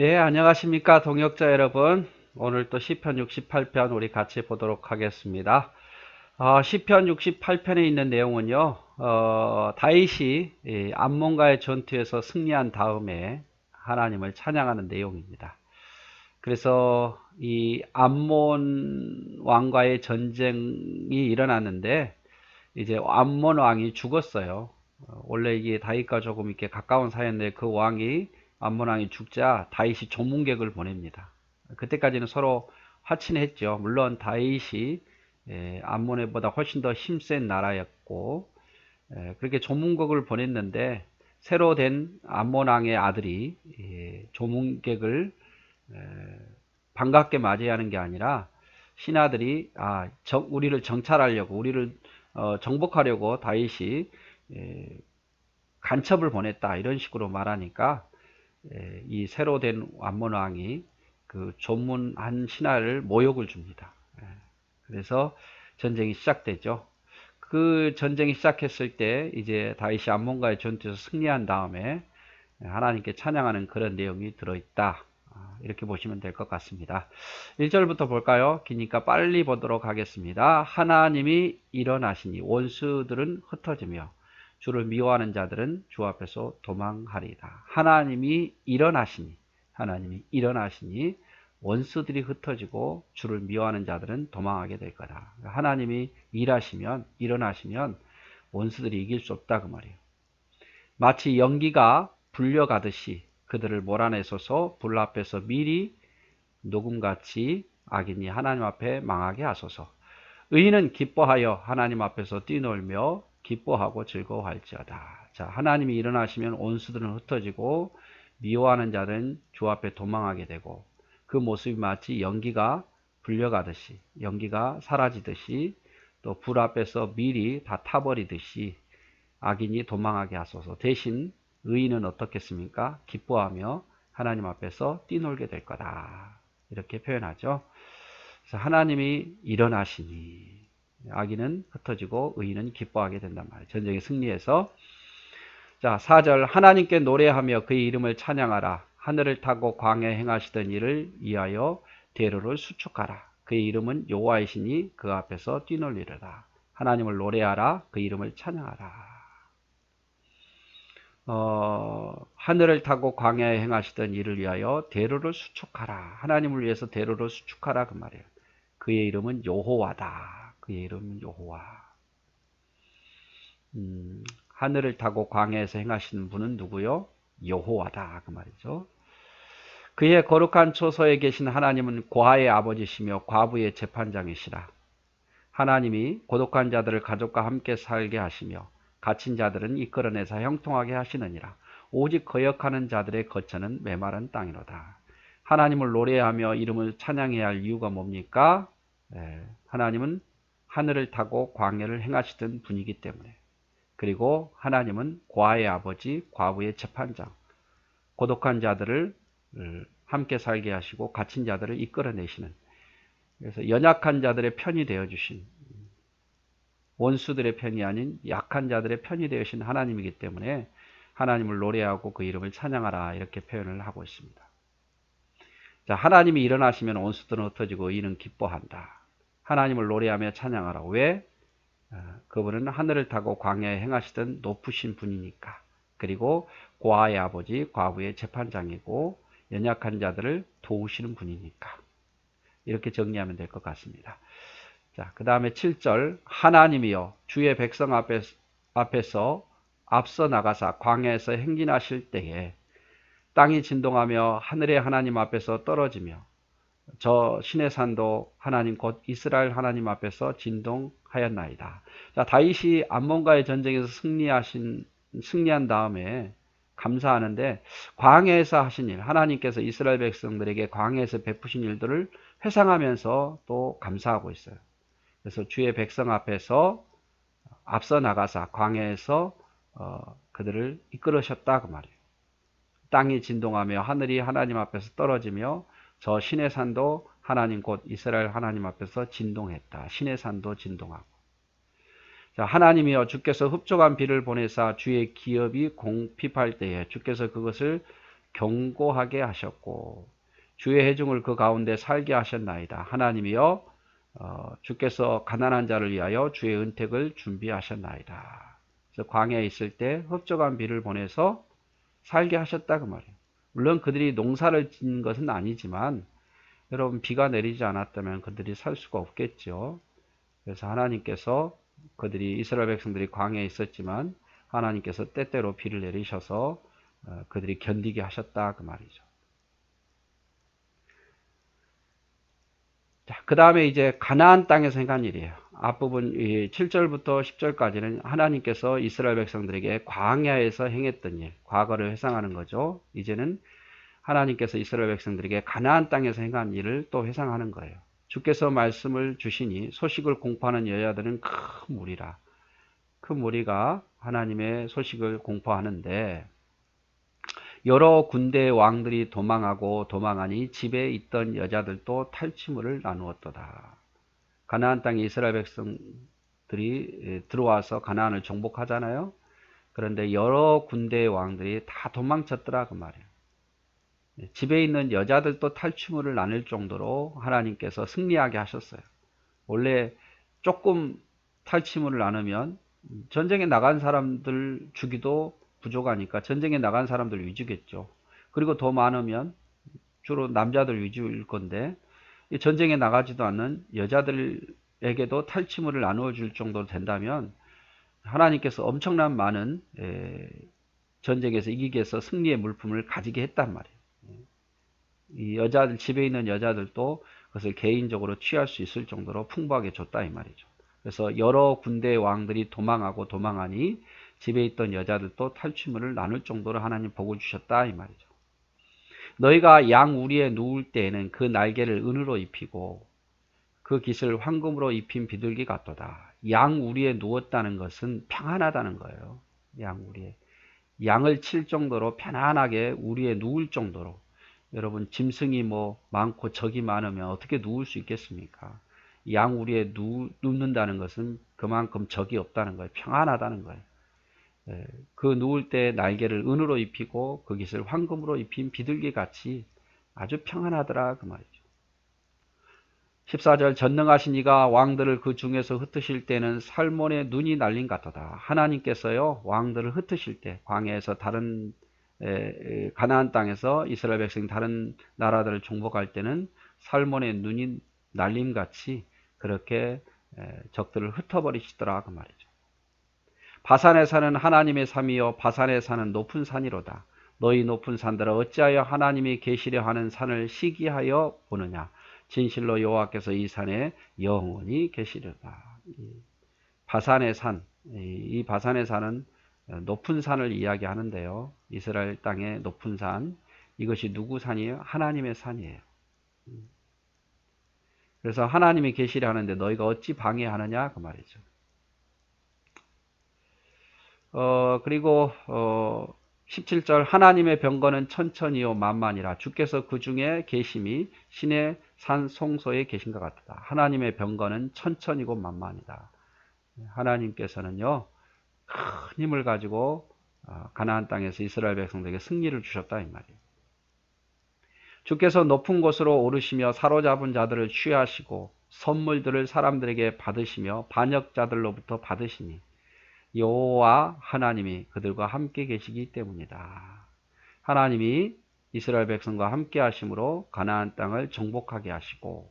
네, 안녕하십니까, 동역자 여러분. 오늘 또 시편 68편 우리 같이 보도록 하겠습니다. 시편 68편에 있는 내용은요, 다윗이 이 암몬과의 전투에서 승리한 다음에 하나님을 찬양하는 내용입니다. 그래서 이 암몬 왕과의 전쟁이 일어났는데, 이제 암몬 왕이 죽었어요. 원래 이게 다윗과 조금 이렇게 가까운 사이인데 그 왕이 암몬 왕이 죽자 다윗이 조문객을 보냅니다. 그때까지는 서로 화친했죠. 물론 다윗이 암몬보다 훨씬 더 힘센 나라였고 그렇게 조문객을 보냈는데 새로 된 암몬 왕의 아들이 조문객을 반갑게 맞이하는 게 아니라 신하들이 우리를 정찰하려고 우리를 정복하려고 다윗이 간첩을 보냈다 이런 식으로 말하니까 이 새로 된 암몬 왕이 그 조문한 신하를 모욕을 줍니다. 그래서 전쟁이 시작되죠. 그 전쟁이 시작했을 때 이제 다윗이 암몬과의 전투에서 승리한 다음에 하나님께 찬양하는 그런 내용이 들어있다. 이렇게 보시면 될 것 같습니다. 1절부터 볼까요? 기니까 빨리 보도록 하겠습니다. 하나님이 일어나시니 원수들은 흩어지며 주를 미워하는 자들은 주 앞에서 도망하리다. 하나님이 일어나시니 원수들이 흩어지고 주를 미워하는 자들은 도망하게 될 거다. 하나님이 일어나시면 원수들이 이길 수 없다 그 말이에요. 마치 연기가 불려가듯이 그들을 몰아내소서. 불 앞에서 미리 녹음같이 악인이 하나님 앞에 망하게 하소서. 의인은 기뻐하여 하나님 앞에서 뛰놀며 기뻐하고 즐거워할지어다. 자, 하나님이 일어나시면 온수들은 흩어지고 미워하는 자들은 주 앞에 도망하게 되고 그 모습이 마치 연기가 불려가듯이 연기가 사라지듯이 또 불 앞에서 미리 다 타버리듯이 악인이 도망하게 하소서. 대신 의인은 어떻겠습니까? 기뻐하며 하나님 앞에서 뛰놀게 될 거다. 이렇게 표현하죠. 그래서 하나님이 일어나시니 악인은 흩어지고 의인은 기뻐하게 된단 말이에요. 전쟁의 승리에서. 자, 4절 하나님께 노래하며 그의 이름을 찬양하라. 하늘을 타고 광야에 행하시던 일을 위하여 대로를 수축하라. 그의 이름은 여호와이시니 그 앞에서 뛰놀리르라. 하나님을 노래하라. 그 이름을 찬양하라. 하늘을 타고 광야에 행하시던 일을 위하여 대로를 수축하라. 하나님을 위해서 대로를 수축하라 그 말이에요. 그의 이름은 여호와다. 그의 이름은 여호와. 하늘을 타고 광야에서 행하시는 분은 누구요? 여호와다 그 말이죠. 그의 거룩한 초소에 계신 하나님은 고아의 아버지시며 과부의 재판장이시라. 하나님이 고독한 자들을 가족과 함께 살게 하시며 갇힌 자들은 이끌어내서 형통하게 하시느니라. 오직 거역하는 자들의 거처는 메마른 땅이로다. 하나님을 노래하며 이름을 찬양해야 할 이유가 뭡니까? 하나님은 하늘을 타고 광야를 행하시던 분이기 때문에. 그리고 하나님은 고아의 아버지, 과부의 재판장, 고독한 자들을 함께 살게 하시고 갇힌 자들을 이끌어내시는, 그래서 연약한 자들의 편이 되어주신, 원수들의 편이 아닌 약한 자들의 편이 되신 하나님이기 때문에 하나님을 노래하고 그 이름을 찬양하라 이렇게 표현을 하고 있습니다. 자, 하나님이 일어나시면 원수들은 흩어지고 의인은 기뻐한다. 하나님을 노래하며 찬양하라. 왜? 그분은 하늘을 타고 광야에 행하시던 높으신 분이니까. 그리고 고아의 아버지, 과부의 재판장이고 연약한 자들을 도우시는 분이니까. 이렇게 정리하면 될 것 같습니다. 자, 그 다음에 7절 하나님이여 주의 백성 앞에서 앞서 나가사 광야에서 행진하실 때에 땅이 진동하며 하늘의 하나님 앞에서 떨어지며 저 신의 산도 하나님 곧 이스라엘 하나님 앞에서 진동하였나이다. 자, 다윗이 암몬과의 전쟁에서 승리한 다음에 감사하는데 광야에서 하신 일, 하나님께서 이스라엘 백성들에게 광야에서 베푸신 일들을 회상하면서 또 감사하고 있어요. 그래서 주의 백성 앞에서 앞서 나가사 광야에서 그들을 이끌으셨다 그 말이에요. 땅이 진동하며 하늘이 하나님 앞에서 떨어지며 저 신의 산도 하나님 곧 이스라엘 하나님 앞에서 진동했다. 신의 산도 진동하고. 자, 하나님이여 주께서 흡족한 비를 보내사 주의 기업이 공핍할 때에 주께서 그것을 경고하게 하셨고 주의 회중을 그 가운데 살게 하셨나이다. 하나님이여 주께서 가난한 자를 위하여 주의 은택을 준비하셨나이다. 그래서 광야에 있을 때 흡족한 비를 보내서 살게 하셨다 그 말이에요. 물론 그들이 농사를 짓는 것은 아니지만 여러분 비가 내리지 않았다면 그들이 살 수가 없겠죠. 그래서 하나님께서 그들이 이스라엘 백성들이 광야에 있었지만 하나님께서 때때로 비를 내리셔서 그들이 견디게 하셨다 그 말이죠. 자, 그 다음에 이제 가나안 땅에서 행한 일이에요. 앞부분 7절부터 10절까지는 하나님께서 이스라엘 백성들에게 광야에서 행했던 일, 과거를 회상하는 거죠. 이제는 하나님께서 이스라엘 백성들에게 가나안 땅에서 행한 일을 또 회상하는 거예요. 주께서 말씀을 주시니 소식을 공포하는 여자들은 큰 무리라. 큰 무리가 하나님의 소식을 공포하는데 여러 군대의 왕들이 도망하고 도망하니 집에 있던 여자들도 탈취물을 나누었도다. 가나안 땅에 이스라엘 백성들이 들어와서 가나안을 정복하잖아요. 그런데 여러 군대의 왕들이 다 도망쳤더라 그 말이에요. 집에 있는 여자들도 탈취물을 나눌 정도로 하나님께서 승리하게 하셨어요. 원래 조금 탈취물을 나누면 전쟁에 나간 사람들 주기도 부족하니까 전쟁에 나간 사람들 위주겠죠. 그리고 더 많으면 주로 남자들 위주일 건데 전쟁에 나가지도 않는 여자들에게도 탈취물을 나누어 줄 정도로 된다면 하나님께서 엄청난 많은 전쟁에서 이기기 위해서 승리의 물품을 가지게 했단 말이에요. 이 여자들, 집에 있는 여자들도 그것을 개인적으로 취할 수 있을 정도로 풍부하게 줬다 이 말이죠. 그래서 여러 군대의 왕들이 도망하고 도망하니 집에 있던 여자들도 탈취물을 나눌 정도로 하나님 복을 주셨다 이 말이죠. 너희가 양 우리에 누울 때에는 그 날개를 은으로 입히고 그 깃을 황금으로 입힌 비둘기 같도다. 양 우리에 누웠다는 것은 평안하다는 거예요. 양 우리에. 양을 칠 정도로 편안하게 우리에 누울 정도로. 여러분 짐승이 뭐 많고 적이 많으면 어떻게 누울 수 있겠습니까? 양 우리에 눕는다는 것은 그만큼 적이 없다는 거예요. 평안하다는 거예요. 그 누울 때 날개를 은으로 입히고 그 깃을 황금으로 입힌 비둘기 같이 아주 평안하더라 그 말이죠. 14절 전능하신 이가 왕들을 그 중에서 흩으실 때는 살몬의 눈이 날린 같도다. 하나님께서요 왕들을 흩으실 때 광야에서 다른 가나안 땅에서 이스라엘 백성이 다른 나라들을 정복할 때는 살몬의 눈이 날림같이 그렇게 적들을 흩어버리시더라 그 말이죠. 바산의 산은 하나님의 산이요 바산의 산은 높은 산이로다. 너희 높은 산들아 어찌하여 하나님이 계시려 하는 산을 시기하여 보느냐. 진실로 여호와께서 이 산에 영원히 계시려다. 바산의 산, 이 바산의 산은 높은 산을 이야기하는데요. 이스라엘 땅의 높은 산, 이것이 누구 산이에요? 하나님의 산이에요. 그래서 하나님이 계시려 하는데 너희가 어찌 방해하느냐 그 말이죠. 그리고 17절 하나님의 병거는 천천히요 만만이라 주께서 그 중에 계심이 신의 산 송소에 계신 것 같다. 하나님의 병거는 천천히고 만만이다. 하나님께서는요 큰 힘을 가지고 가나안 땅에서 이스라엘 백성들에게 승리를 주셨다 이 말이에요. 주께서 높은 곳으로 오르시며 사로잡은 자들을 취하시고 선물들을 사람들에게 받으시며 반역자들로부터 받으시니 여호와 하나님이 그들과 함께 계시기 때문이다. 하나님이 이스라엘 백성과 함께 하심으로 가나안 땅을 정복하게 하시고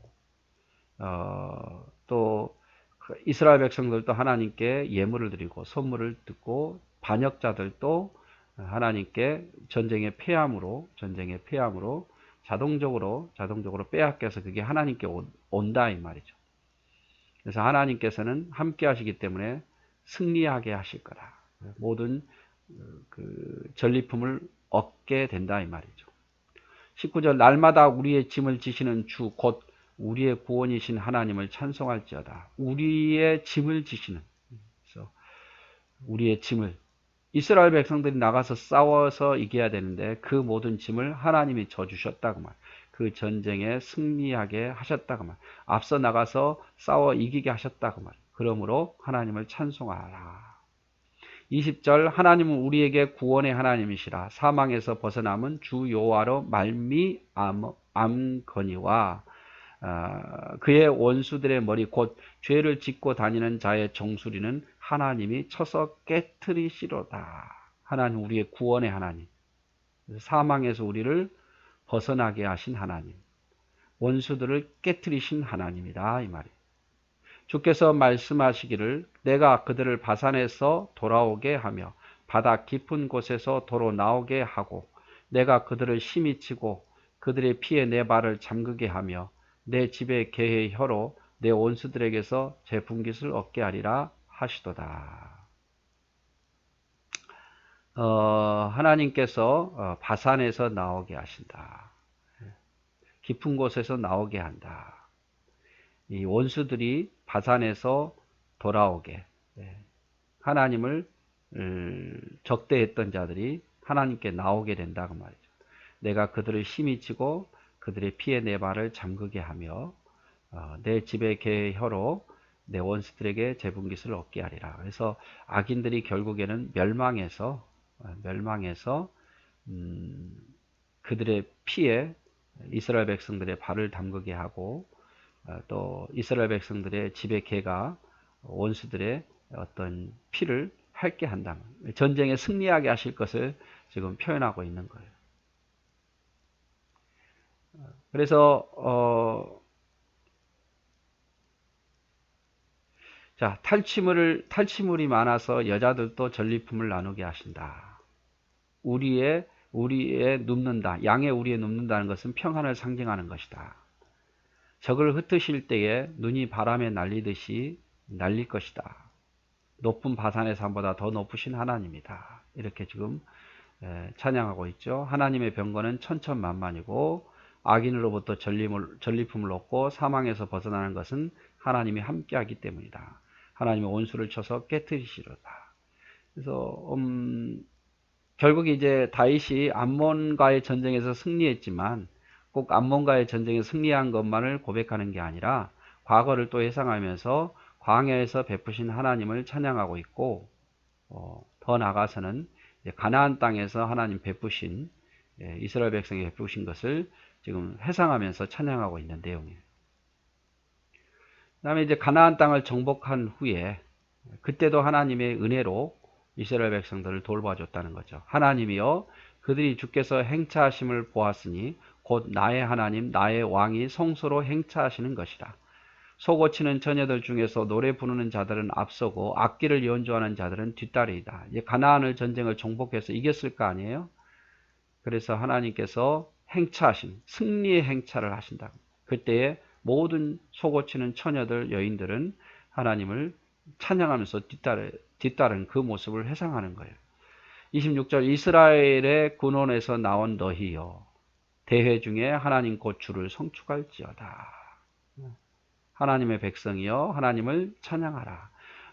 또 이스라엘 백성들도 하나님께 예물을 드리고 선물을 듣고 반역자들도 하나님께 전쟁의 패함으로 자동적으로 빼앗겨서 그게 하나님께 온다 이 말이죠. 그래서 하나님께서는 함께 하시기 때문에 승리하게 하실 거라. 모든 그 전리품을 얻게 된다 이 말이죠. 19절 날마다 우리의 짐을 지시는 주 곧 우리의 구원이신 하나님을 찬송할지어다. 우리의 짐을 지시는, 그래서 우리의 짐을 이스라엘 백성들이 나가서 싸워서 이겨야 되는데 그 모든 짐을 하나님이 져주셨다고 말. 그 전쟁에 승리하게 하셨다고 말. 앞서 나가서 싸워 이기게 하셨다고 말. 그러므로 하나님을 찬송하라. 20절 하나님은 우리에게 구원의 하나님이시라. 사망에서 벗어남은 주 여호와로 말미암거니와 그의 원수들의 머리 곧 죄를 짓고 다니는 자의 정수리는 하나님이 쳐서 깨트리시로다. 하나님 우리의 구원의 하나님. 사망에서 우리를 벗어나게 하신 하나님. 원수들을 깨트리신 하나님이다 이 말이에요. 주께서 말씀하시기를 내가 그들을 바산에서 돌아오게 하며 바다 깊은 곳에서 도로 나오게 하고 내가 그들을 심히 치고 그들의 피에 내 발을 잠그게 하며 내 집의 개의 혀로 내 원수들에게서 제 분깃을 얻게 하리라 하시도다. 하나님께서 바산에서 나오게 하신다. 깊은 곳에서 나오게 한다. 이 원수들이 바산에서 돌아오게 하나님을 적대했던 자들이 하나님께 나오게 된다고 말이죠. 내가 그들을 심히 치고 그들의 피에 내 발을 잠그게 하며 내 집의 개의 혀로 내 원수들에게 제 분깃을 얻게 하리라. 그래서 악인들이 결국에는 멸망해서 그들의 피에 이스라엘 백성들의 발을 담그게 하고 또 이스라엘 백성들의 집의 개가 원수들의 어떤 피를 핥게 한다면 전쟁에 승리하게 하실 것을 지금 표현하고 있는 거예요. 그래서 자, 탈취물이 많아서 여자들도 전리품을 나누게 하신다. 우리의 눕는다. 양의 우리에 눕는다는 것은 평안을 상징하는 것이다. 적을 흩으실 때에 눈이 바람에 날리듯이 날릴 것이다. 높은 바산의 산보다 더 높으신 하나님이다. 이렇게 지금 찬양하고 있죠. 하나님의 병거는 천천만만이고 악인으로부터 전리품을 얻고 사망에서 벗어나는 것은 하나님이 함께하기 때문이다. 하나님의 원수를 쳐서 깨뜨리시로다. 그래서 결국 이제 다윗이 암몬과의 전쟁에서 승리했지만 꼭 암몬과의 전쟁에 승리한 것만을 고백하는 게 아니라 과거를 또 회상하면서 광야에서 베푸신 하나님을 찬양하고 있고 더 나아가서는 가나안 땅에서 하나님 베푸신 이스라엘 백성이 베푸신 것을 지금 회상하면서 찬양하고 있는 내용이에요. 그 다음에 이제 가나안 땅을 정복한 후에 그때도 하나님의 은혜로 이스라엘 백성들을 돌봐줬다는 거죠. 하나님이여 그들이 주께서 행차하심을 보았으니 곧 나의 하나님 나의 왕이 성소로 행차하시는 것이라. 소고치는 처녀들 중에서 노래 부르는 자들은 앞서고 악기를 연주하는 자들은 뒷다리이다. 이제 가나안을 전쟁을 정복해서 이겼을 거 아니에요. 그래서 하나님께서 행차하신 승리의 행차를 하신다. 그때에 모든 소고치는 처녀들 여인들은 하나님을 찬양하면서 뒤따른 그 모습을 회상하는 거예요. 26절 이스라엘의 군원에서 나온 너희여 대회 중에 하나님 곧 주를 성축할지어다. 하나님의 백성이여 하나님을 찬양하라.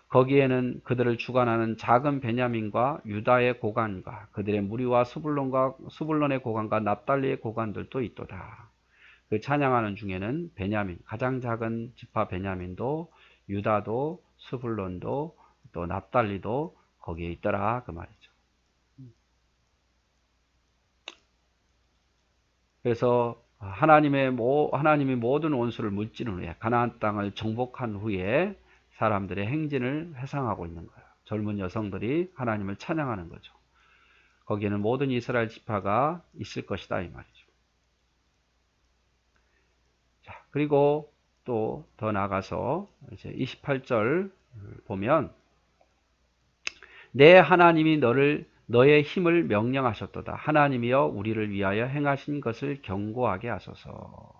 거기에는 그들을 주관하는 작은 베냐민과 유다의 고관과 그들의 무리와 스불론의 고관과 납달리의 고관들도 있도다. 그 찬양하는 중에는 베냐민, 가장 작은 지파 베냐민도 유다도 스불론도 또 납달리도 거기에 있더라 그 말이죠. 그래서 하나님이 모든 원수를 물지는 후에 가나안 땅을 정복한 후에 사람들의 행진을 회상하고 있는 거예요. 젊은 여성들이 하나님을 찬양하는 거죠. 거기에는 모든 이스라엘 지파가 있을 것이다 이 말이죠. 자, 그리고 또 더 나아가서 이제 28절 보면 내 하나님이 너의 힘을 명령하셨도다. 하나님이여 우리를 위하여 행하신 것을 경고하게 하소서.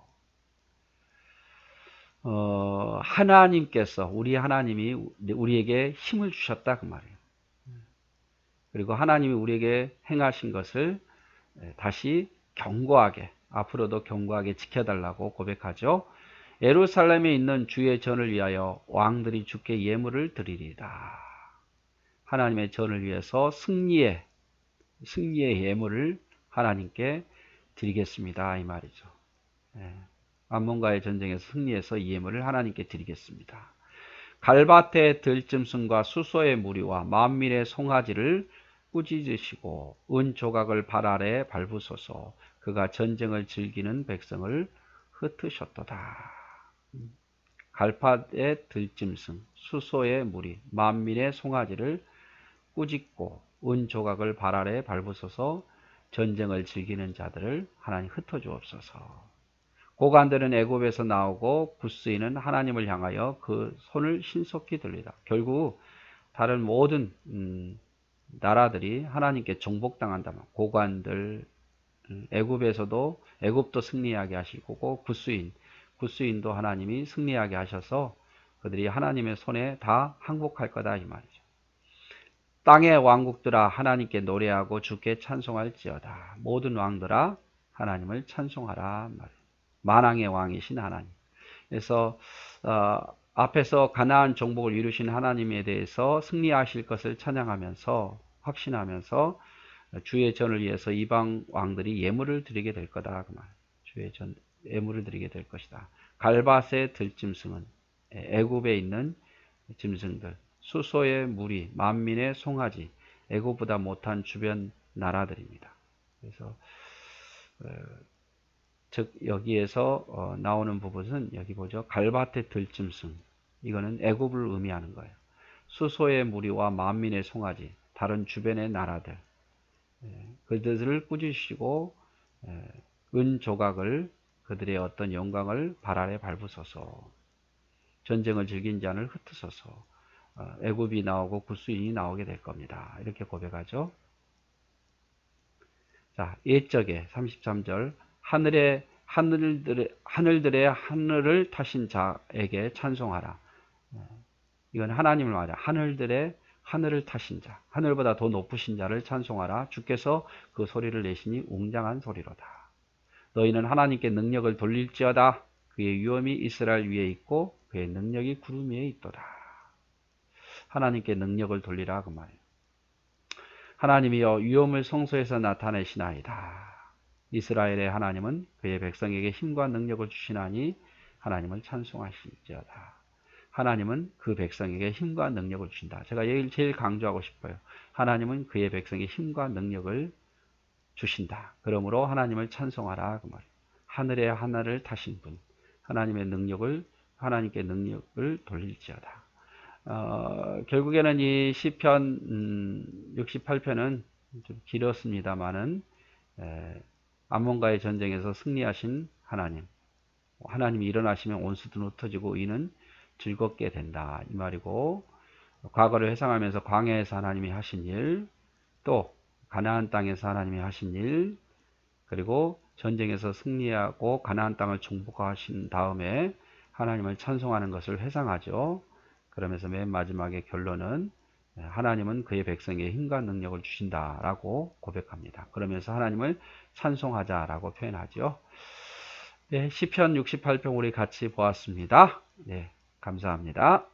하나님께서 우리 하나님이 우리에게 힘을 주셨다 그 말이에요. 그리고 하나님이 우리에게 행하신 것을 다시 경고하게 앞으로도 경고하게 지켜달라고 고백하죠. 예루살렘에 있는 주의 전을 위하여 왕들이 주께 예물을 드리리다. 하나님의 전을 위해서 승리의 예물을 하나님께 드리겠습니다 이 말이죠. 암몬과의 전쟁에서 승리해서 이 예물을 하나님께 드리겠습니다. 갈밭의 들짐승과 수소의 무리와 만민의 송아지를 꾸짖으시고 은 조각을 발 아래 밟으소서. 그가 전쟁을 즐기는 백성을 흩으셨도다. 갈밭의 들짐승, 수소의 무리, 만민의 송아지를 꾸짖고 은 조각을 발 아래 밟으소서. 전쟁을 즐기는 자들을 하나님 흩어주옵소서. 고관들은 애굽에서 나오고 굿스인은 하나님을 향하여 그 손을 신속히 들리라. 결국 다른 모든 나라들이 하나님께 정복당한다면 고관들, 애굽에서도 애굽도 승리하게 하실 거고 굿스인도 하나님이 승리하게 하셔서 그들이 하나님의 손에 다 항복할 거다 이 말이죠. 땅의 왕국들아 하나님께 노래하고 주께 찬송할지어다. 모든 왕들아 하나님을 찬송하라 말이에요. 만왕의 왕이신 하나님. 그래서 앞에서 가나안 정복을 이루신 하나님에 대해서 승리하실 것을 찬양하면서 확신하면서 주의 전을 위해서 이방 왕들이 예물을 드리게 될 거다 그 말. 주의 전 예물을 드리게 될 것이다. 갈밭의 들짐승은 애굽에 있는 짐승들, 수소의 무리, 만민의 송아지, 애굽보다 못한 주변 나라들입니다. 그래서 즉 여기에서 나오는 부분은 여기 보죠. 갈밭의 들짐승. 이거는 애굽을 의미하는 거예요. 수소의 무리와 만민의 송아지, 다른 주변의 나라들. 그들을 꾸짖으시고 은 조각을 그들의 어떤 영광을 발 아래 밟으소서. 전쟁을 즐긴 자를 흩으소서. 애굽이 나오고 굿스인이 나오게 될 겁니다. 이렇게 고백하죠. 자, 옛적에 33절 하늘들의 하늘을 타신 자에게 찬송하라. 이건 하나님을 말이야. 하늘들의 하늘을 타신 자, 하늘보다 더 높으신 자를 찬송하라. 주께서 그 소리를 내시니 웅장한 소리로다. 너희는 하나님께 능력을 돌릴지어다. 그의 위엄이 이스라엘 위에 있고 그의 능력이 구름 위에 있도다. 하나님께 능력을 돌리라 그 말이에요. 하나님이여 위엄을 성소에서 나타내시나이다. 이스라엘의 하나님은 그의 백성에게 힘과 능력을 주시나니 하나님을 찬송하실지어다. 하나님은 그 백성에게 힘과 능력을 주신다. 제가 제일 강조하고 싶어요. 하나님은 그의 백성에게 힘과 능력을 주신다. 그러므로 하나님을 찬송하라 그 말이에요. 하늘의 하늘을 타신 분, 하나님께 능력을 돌릴지어다. 결국에는 이 시편 68편은 좀 길었습니다만은 암몬과의 전쟁에서 승리하신 하나님이 일어나시면 온수도 흩어지고 이는 즐겁게 된다 이 말이고, 과거를 회상하면서 광야에서 하나님이 하신 일, 또 가나안 땅에서 하나님이 하신 일, 그리고 전쟁에서 승리하고 가나안 땅을 정복하신 다음에 하나님을 찬송하는 것을 회상하죠. 그러면서 맨 마지막에 결론은 하나님은 그의 백성에게 힘과 능력을 주신다라고 고백합니다. 그러면서 하나님을 찬송하자라고 표현하죠. 네, 시편 68편 우리 같이 보았습니다. 네, 감사합니다.